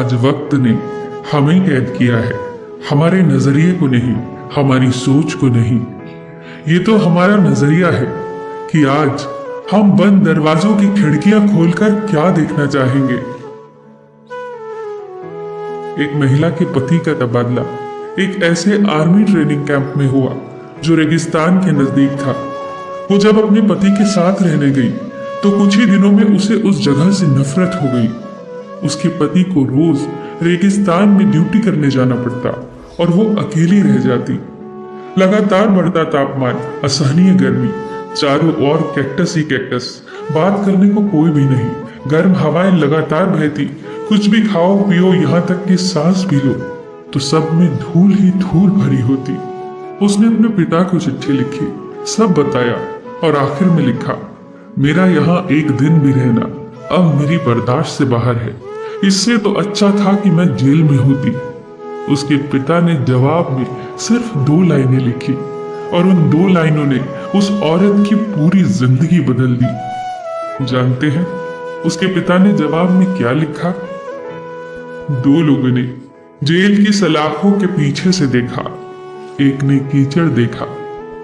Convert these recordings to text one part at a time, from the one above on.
आज वक्त ने हमें कैद किया है, हमारे नजरिए को नहीं, हमारी सोच को नहीं। ये तो हमारा नजरिया है कि आज हम बंद दरवाजों की खिड़कियां खोलकर क्या देखना चाहेंगे। एक महिला के पति का तबादला एक ऐसे आर्मी ट्रेनिंग कैंप में हुआ जो रेगिस्तान के नजदीक था। वो जब अपने पति के साथ रहने गई तो कुछ ही दिनों में उसे उस जगह से नफरत हो गई। उसके पति को रोज रेगिस्तान में ड्यूटी करने जाना पड़ता और वो अकेली रह जाती। लगातार बढ़ता तापमान, असहनीय गर्मी, चारों ओर कैक्टस ही कैक्टस, बात करने को कोई भी नहीं, गर्म हवाएं लगातार बहती, कुछ भी खाओ पियो, यहाँ तक कि सांस भी लो तो सब में धूल ही धूल भरी होती। उसने अपने पिता को चिट्ठी लिखी, सब बताया और आखिर में लिखा, मेरा यहाँ एक दिन भी रहना अब मेरी बर्दाश्त से बाहर है। इससे तो अच्छा था कि मैं जेल में होती। उसके पिता ने जवाब में सिर्फ 2 लाइनें लिखी और उन 2 लाइनों ने उस औरत की पूरी जिंदगी बदल दी। जानते हैं उसके पिता ने जवाब में क्या लिखा? 2 लोगों ने जेल की सलाखों के पीछे से देखा। एक ने कीचड़ देखा,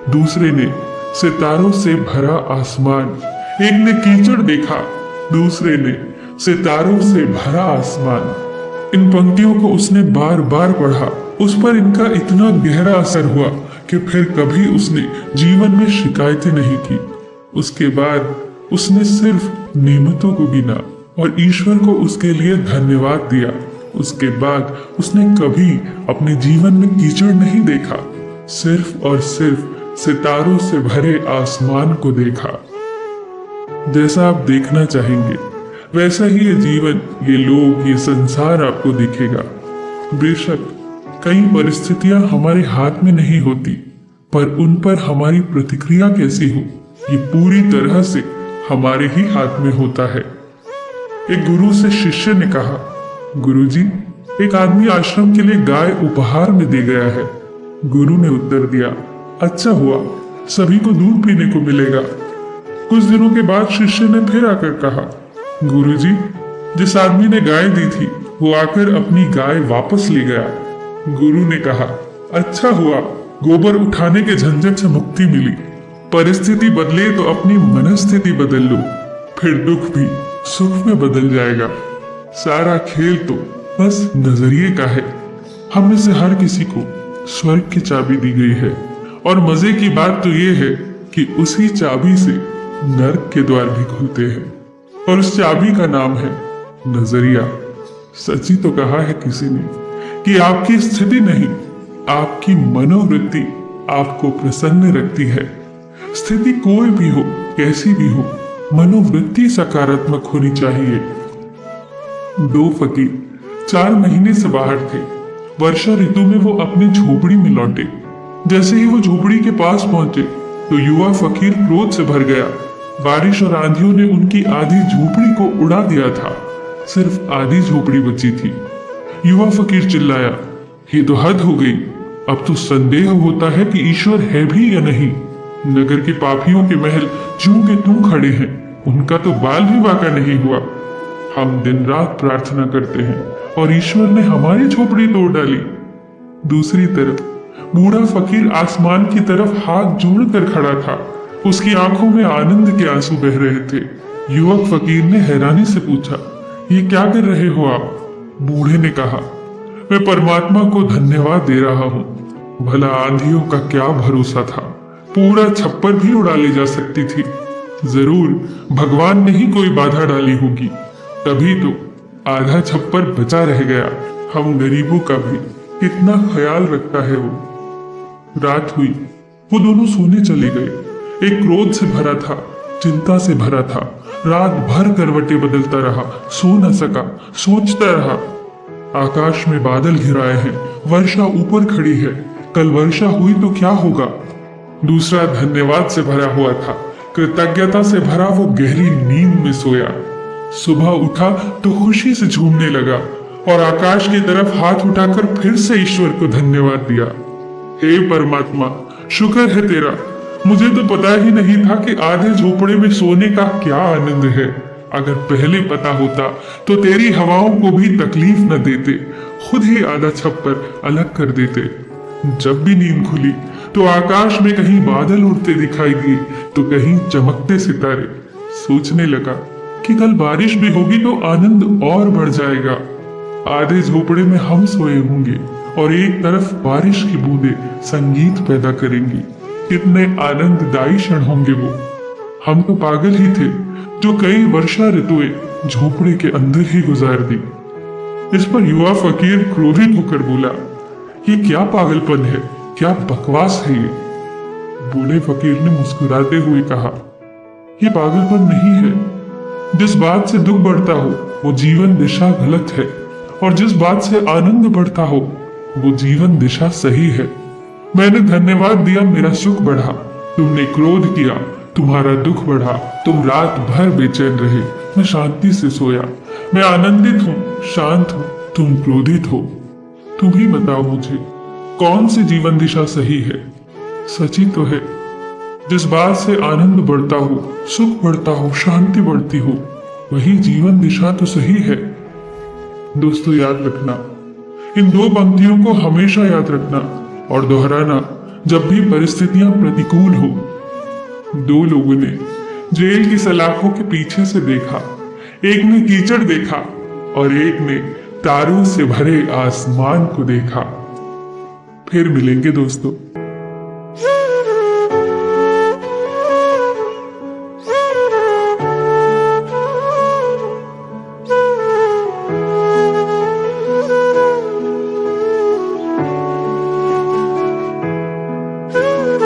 दूसरे ने सितारों से भरा आसमान। एक ने कीचड़ देखा, दूसरे ने सितारों से भरा आसमान। इन पंक्तियों को उसने बार बार पढ़ा। उस पर इनका इतना गहरा असर हुआ कि फिर कभी उसने जीवन में शिकायतें नहीं की। उसके बाद उसने सिर्फ नेमतों को गिना और ईश्वर को उसके लिए धन्यवाद दिया। उसके बाद उसने कभी अपने जीवन में कीचड़ नहीं देखा, सिर्फ और सिर्फ सितारों से भरे आसमान को देखा। जैसा आप देखना चाहेंगे वैसा ही ये जीवन, ये लोग, ये संसार आपको दिखेगा। बेशक कई परिस्थितियां हमारे हाथ में नहीं होती, पर उन पर हमारी प्रतिक्रिया कैसी हो ये पूरी तरह से हमारे ही हाथ में होता है। एक गुरु से शिष्य ने कहा, गुरुजी, एक आदमी आश्रम के लिए गाय उपहार में दे गया है। गुरु ने उत्तर दिया, अच्छा हुआ, सभी को दूध पीने को मिलेगा। कुछ दिनों के बाद शिष्य ने फिर आकर कहा, गुरुजी, जिस आदमी ने गाय दी थी वो आकर अपनी गाय वापस ले गया। गुरु ने कहा, अच्छा हुआ, गोबर उठाने के झंझट से मुक्ति मिली। परिस्थिति बदले तो अपनी मनस्थिति बदल लो, फिर दुख भी सुख में बदल जाएगा। सारा खेल तो बस नजरिए का है। हम में से हर किसी को स्वर्ग की चाबी दी गई है और मजे की बात तो ये है कि उसी चाबी से नर्क के द्वार भी खुलते हैं और उस चाबी का नाम है नजरिया। सच ही तो कहा है किसी ने कि आपकी स्थिति नहीं, आपकी मनोवृत्ति आपको प्रसन्न रखती है। स्थिति कोई भी हो, कैसी भी हो, मनोवृत्ति सकारात्मक होनी चाहिए। 2 फकीर 4 महीने से बाहर थे। वर्षा ऋतु में वो अपनी झोपड़ी में लौटे। जैसे ही वो झोपड़ी के पास पहुंचे तो युवा फकीर क्रोध से भर गया। बारिश और आंधियों ने उनकी आधी झोपड़ी को उड़ा दिया था, सिर्फ आधी झोपड़ी बची थी। युवा फकीर चिल्लाया, ये तो हद हो गई, अब तो संदेह होता है कि ईश्वर है भी या नहीं। नगर के पापियों के महल ज्यों के त्यों खड़े हैं, उनका तो बाल भी बाका नहीं हुआ। हम दिन रात प्रार्थना करते हैं और ईश्वर ने हमारी झोपड़ी तोड़ डाली। दूसरी तरफ बूढ़ा फकीर आसमान की तरफ हाथ जोड़कर खड़ा था। उसकी आंखों में आनंद के आंसू बह रहे थे। युवक फकीर ने हैरानी से पूछा, ये क्या कर रहे हो आप? बूढ़े ने कहा, मैं परमात्मा को धन्यवाद दे रहा हूँ। भला आंधियों का क्या भरोसा था, पूरा छप्पर भी उड़ा ले जा सकती थी। जरूर भगवान ने ही कोई बाधा डाली होगी, तभी तो आधा छप्पर बचा रह गया। हम गरीबों का भी कितना ख्याल रखता है वो। रात हुई, वो दोनों सोने चले गए। एक क्रोध से भरा था, चिंता से भरा था। रात भर करवटें बदलता रहा, सो न सका, सोचता रहा। आकाश में बादल घिराए हैं, वर्षा ऊपर खड़ी है, कल वर्षा हुई तो क्या होगा। दूसरा धन्यवाद से भरा हुआ था, कृतज्ञता से भरा वो गहरी नींद में सोया। सुबह उठा तो खुशी से झूमने लगा और आकाश की तरफ हाथ उठाकर फिर से ईश्वर को धन्यवाद दिया। हे परमात्मा, शुक्र है तेरा, मुझे तो पता ही नहीं था कि आधे झोपड़े में सोने का क्या आनंद है। अगर पहले पता होता तो तेरी हवाओं को भी तकलीफ न देते, खुद ही आधा छप्पर अलग कर देते। जब भी नींद खुली तो आकाश में कहीं बादल उड़ते दिखाई दिए तो कहीं चमकते सितारे। सोचने लगा कि कल बारिश भी होगी तो आनंद और बढ़ जाएगा। आधे झोपड़े में हम सोए होंगे और एक तरफ बारिश की बूंदें संगीत पैदा करेंगी। कितने आनंददायी क्षण होंगे वो। हम तो पागल ही थे जो कई वर्षा ऋतुएं झोपड़े के अंदर ही गुजार दी। इस पर युवा फकीर क्रोधित होकर बोला, ये क्या पागलपन है, क्या बकवास है ये। बूढ़े फकीर ने मुस्कुराते हुए कहा, ये पागलपन नहीं है। जिस बात से दुख बढ़ता हो वो जीवन दिशा गलत है, और जिस बात से आनंद बढ़ता हो वो जीवन दिशा सही है। मैंने धन्यवाद दिया, मेरा सुख बढ़ा। तुमने क्रोध किया, तुम्हारा दुख बढ़ा। तुम रात भर बेचैन रहे, मैं शांति से सोया। मैं आनंदित हूँ, शांत हूँ, तुम क्रोधित हो। तुम ही बताओ मुझे कौन सी जीवन दिशा सही है। सच ही तो है, जिस बात से आनंद बढ़ता हो, सुख बढ़ता हो, शांति बढ़ती हो, वही जीवन दिशा तो सही है। दोस्तों याद रखना, इन दो पंक्तियों को हमेशा याद रखना और दोहराना जब भी परिस्थितियां प्रतिकूल हो। दो लोगों ने जेल की सलाखों के पीछे से देखा, एक ने कीचड़ देखा और एक ने तारों से भरे आसमान को देखा। फिर मिलेंगे दोस्तों।